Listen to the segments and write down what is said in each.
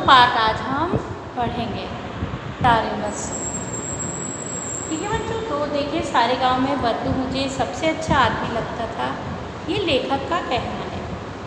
पाठ आज हम पढ़ेंगे तारे बस। ठीक है बच्चों, तो देखिए सारे गांव में बद्दू मुझे सबसे अच्छा आदमी लगता था, ये लेखक का कहना है।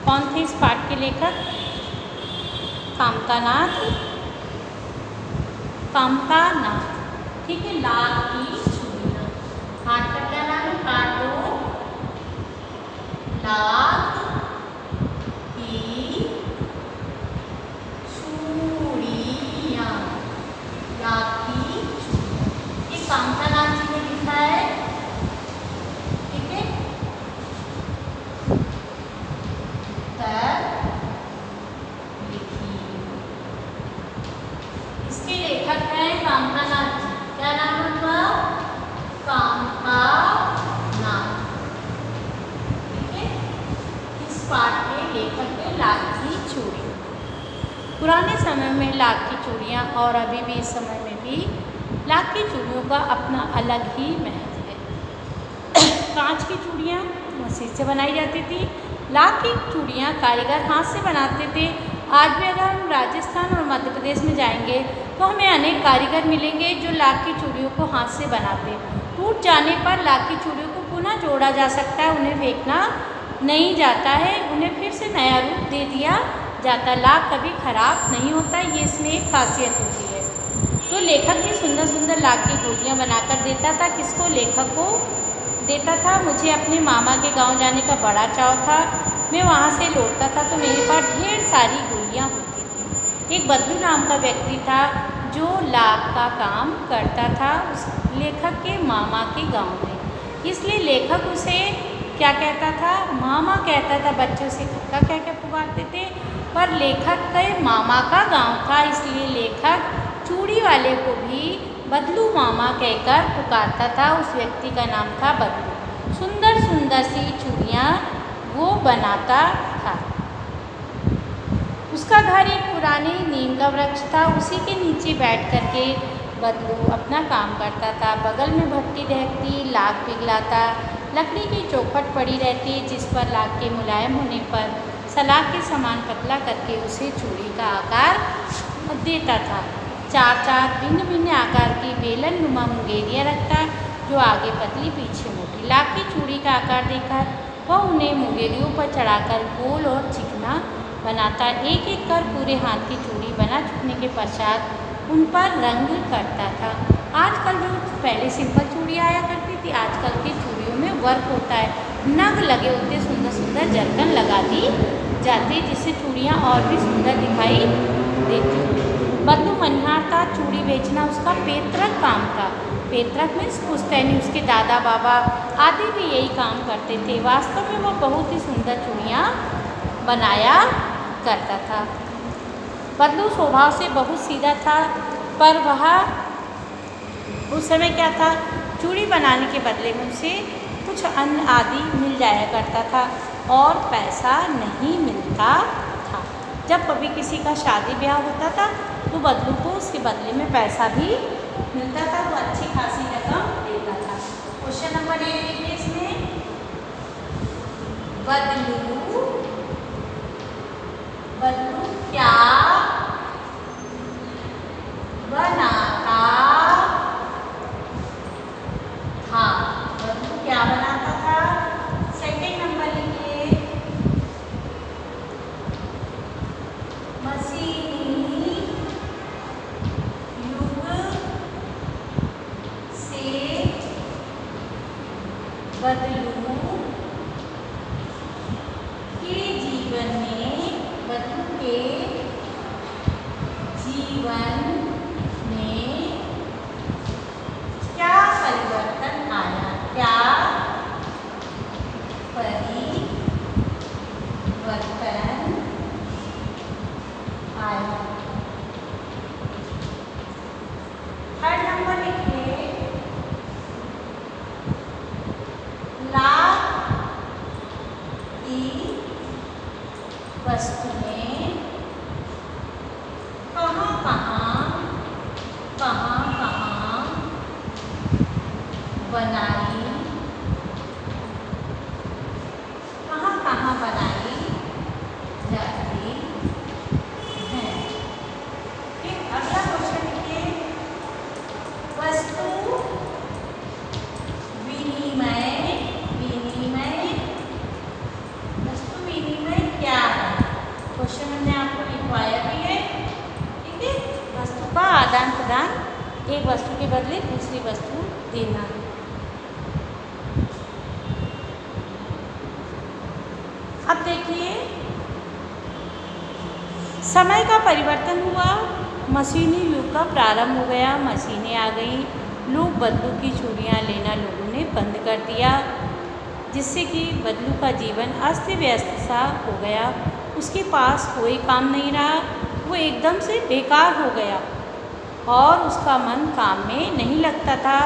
कौन थे इस पाठ के लेखक? कामतानाथ। कामतानाथ, ठीक है। लाल की चूड़ियाँ, हाथ का क्या नाम है? काटो लाल की चूड़ियाँ, लाल की चूड़ियाँ, ये कामतानाथ जी ने लिखा है। ठीक है, इसके लेखक हैं कामतानाथ जी। क्या नाम है उनका? कामतानाथ। ठीक है, इस पाठ के लेखक है लाल की चूड़ियाँ। पुराने समय में लाख की चूड़ियाँ और अभी भी इस समय में भी लाख की चूड़ियों का अपना अलग ही महत्व है। कांच की चूड़ियाँ मशीन से बनाई जाती थी, लाख की चूड़ियाँ कारीगर हाथ से बनाते थे। आज भी अगर हम राजस्थान और मध्य प्रदेश में जाएंगे तो हमें अनेक कारीगर मिलेंगे जो लाख की चूड़ियों को हाथ से बनाते। टूट जाने पर लाख की चूड़ियों को पुनः जोड़ा जा सकता है, उन्हें फेंकना नहीं जाता है, उन्हें फिर से नया रूप दे दिया जाता। लाख कभी खराब नहीं होता, ये इसमें एक खासियत होती है। तो लेखक भी सुंदर सुंदर लाख की गोलियाँ बनाकर देता था। किसको? लेखक को देता था। मुझे अपने मामा के गांव जाने का बड़ा चाव था। मैं वहाँ से लौटता था तो मेरे पास ढेर सारी गोलियाँ होती थी। एक बद्दू नाम का व्यक्ति था जो लाख का काम करता था उस लेखक के मामा के गांव में। इसलिए लेखक उसे क्या कहता था? मामा कहता था। बच्चे उसे खक्का कह के पुकारते थे, पर लेखक के मामा का गांव था, इसलिए लेखक चूड़ी वाले को भी बदलू मामा कहकर पुकारता था। उस व्यक्ति का नाम था बदलू। सुंदर सुंदर सी चूड़ियाँ वो बनाता था। उसका घर एक पुराने नीम का वृक्ष था, उसी के नीचे बैठ कर के बदलू अपना काम करता था। बगल में भट्टी रहती, लाख पिघलाता। लकड़ी की चौखट पड़ी रहती जिस पर लाख के मुलायम होने पर सलाख के समान पतला करके उसे चूड़ी का आकार देता था। चार चार भिन्न भिन्न आकार की बेलन नुमा मुंगेरियाँ रखता, जो आगे पतली पीछे मोटी। लाख की चूड़ी का आकार देकर वह उन्हें मुंगेरियों पर चढ़ाकर गोल और चिकना बनाता। एक एक कर पूरे हाथ की चूड़ी बना चुकने के पश्चात उन पर रंग करता था। आजकल जो पहले सिंपल चूड़ी आया करती थी, आजकल की चूड़ियों में वर्क होता है, नग लगे होते, सुंदर सुंदर जरकन लगा दी जाती, जिससे चूड़ियाँ और भी सुंदर दिखाई देती हैं। बद्दू मनिहार था, चूड़ी बेचना उसका पैतृक काम था। पैतृक में पुश्तैनी, उसके दादा बाबा आदि भी यही काम करते थे। वास्तव में वह बहुत ही सुंदर चूड़ियाँ बनाया करता था। बद्दू स्वभाव से बहुत सीधा था, पर वह उस समय क्या था, चूड़ी बनाने के बदले में उसे कुछ अन्न आदि मिल जाया करता था और पैसा नहीं मिलता था। जब कभी किसी का शादी ब्याह होता था तो बद्दू को उसके बदले में पैसा भी मिलता था, वो अच्छी खासी रकम देता था। क्वेश्चन नंबर 1 देखिए इसमें, बद्दू क्या बनाता था? बद्दू क्या बनाता था? सेकंड नंबर लिखिए, मशीनी युग से बद्दू के जीवन में, बद्दू के जीवन में क्या परिवर्तन आया? क्या परिवर्तन आया? थर्ड नंबर लिखिए, लाख की वस्तुएं कहाँ बनाई, कहाँ बनाई जाती हैं? आदान प्रदान, एक वस्तु के बदले दूसरी वस्तु देना। अब देखिए, समय का परिवर्तन हुआ, मशीनी युग का प्रारंभ हो गया, मशीनें आ गई, लोग बदलू की चूड़ियाँ लेना लोगों ने बंद कर दिया, जिससे कि बदलू का जीवन अस्त व्यस्त सा हो गया। उसके पास कोई काम नहीं रहा, वो एकदम से बेकार हो गया और उसका मन काम में नहीं लगता था।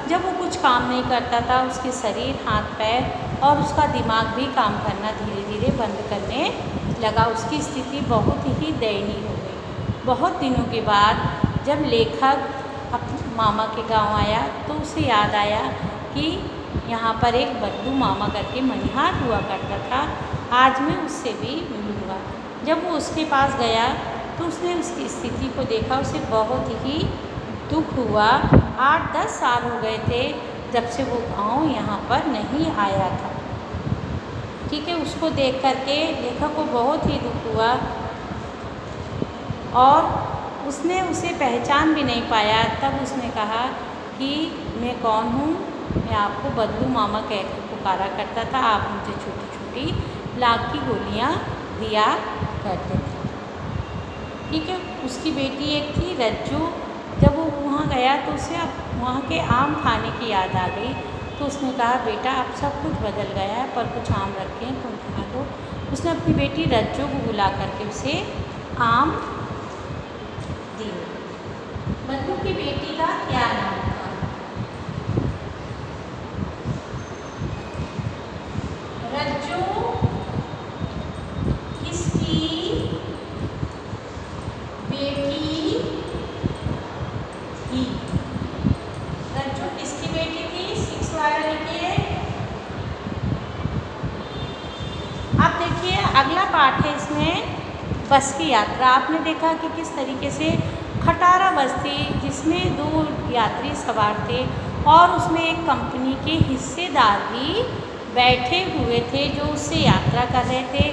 जब वो कुछ काम नहीं करता था, उसके शरीर, हाथ पैर और उसका दिमाग भी काम करना धीरे धीरे बंद करने लगा। उसकी स्थिति बहुत ही दयनीय हो गई। बहुत दिनों के बाद जब लेखक अपने मामा के गांव आया तो उसे याद आया कि यहाँ पर एक बदलू मामा करके मनिहार हुआ करता था, आज मैं उससे भी मिलूँगा। जब वो उसके पास गया तो उसने उसकी स्थिति को देखा, उसे बहुत ही दुख हुआ। 8-10 साल हो गए थे जब से वो गांव यहाँ पर नहीं आया था। ठीक है, उसको देख करके लेखक को बहुत ही दुख हुआ और उसने उसे पहचान भी नहीं पाया। तब उसने कहा कि मैं कौन हूँ, मैं आपको बदलू मामा कहकर पुकारा करता था, आप मुझे छोटी छोटी लाख की गोलियाँ दिया करते थे। ठीक है, उसकी बेटी एक थी रज्जू। जब वो वहाँ गया तो उसे अब वहाँ के आम खाने की याद आ गई, तो उसने कहा बेटा अब सब कुछ बदल गया है, पर कुछ आम रखे हैं, तुम खा लो। उसने अपनी बेटी रज्जू को बुला करके उसे आम दिए। बदलू की बेटी का क्या नाम था? रज्जू किसकी बेटी थी? रज्जू किसकी बेटी थी? 6 वाला लिखिए। अब देखिए अगला पाठ है इसमें बस की यात्रा। आपने देखा कि किस तरीके से खटारा बस थी जिसमें 2 यात्री सवार थे और उसमें एक कंपनी के हिस्सेदार भी बैठे हुए थे जो उससे यात्रा कर रहे थे।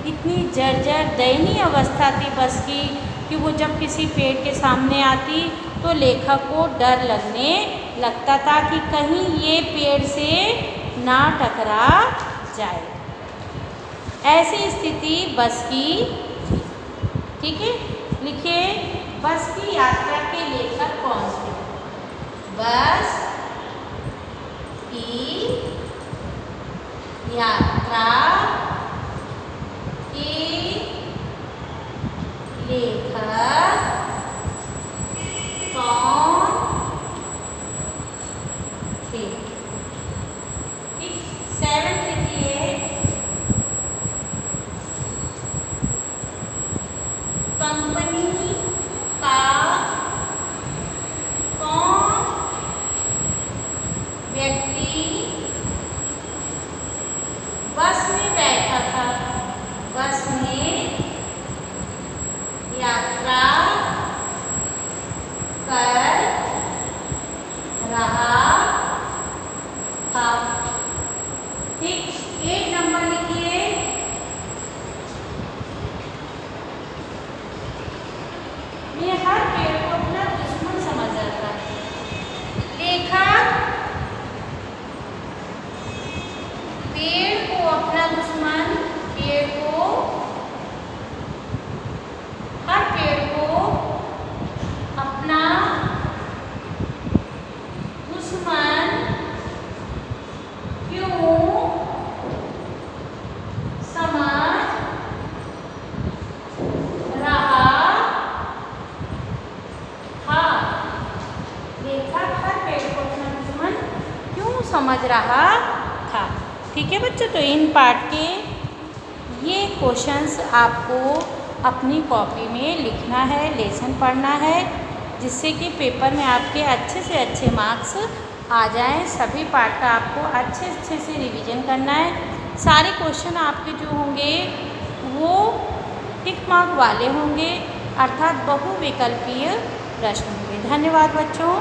इतनी जर्जर दयनीय अवस्था थी बस की कि वो जब किसी पेड़ के सामने आती तो लेखक को डर लगने लगता था कि कहीं ये पेड़ से ना टकरा जाए। ऐसी स्थिति बस की थी। ठीक है, लिखिए बस की यात्रा के लेखक कौन थे? बस की यात्रा के लेखक कौन थे? ठीक, 7 लिखिए। कंपनी का कौन व्यक्ति बस में बैठा था? बस में यात्रा कर रहा था। ठीक, 8 नंबर लिखिए। मैं हर पेड़ को अपना दुश्मन समझ रहा था। लेखक पेड़ को अपना दुश्मन, पेड़ को, हर पेड़ को अपना दुश्मन क्यों समझ रहा था? लेखक हर पेड़ को अपना दुश्मन क्यों समझ रहा था? ठीक है बच्चों, तो इन पाठ के ये क्वेश्चंस आपको अपनी कॉपी में लिखना है, लेसन पढ़ना है, जिससे कि पेपर में आपके अच्छे से अच्छे मार्क्स आ जाएं। सभी पाठ का आपको अच्छे से रिवीजन करना है। सारे क्वेश्चन आपके जो होंगे वो टिक मार्क वाले होंगे, अर्थात बहुविकल्पीय प्रश्न होंगे। धन्यवाद बच्चों।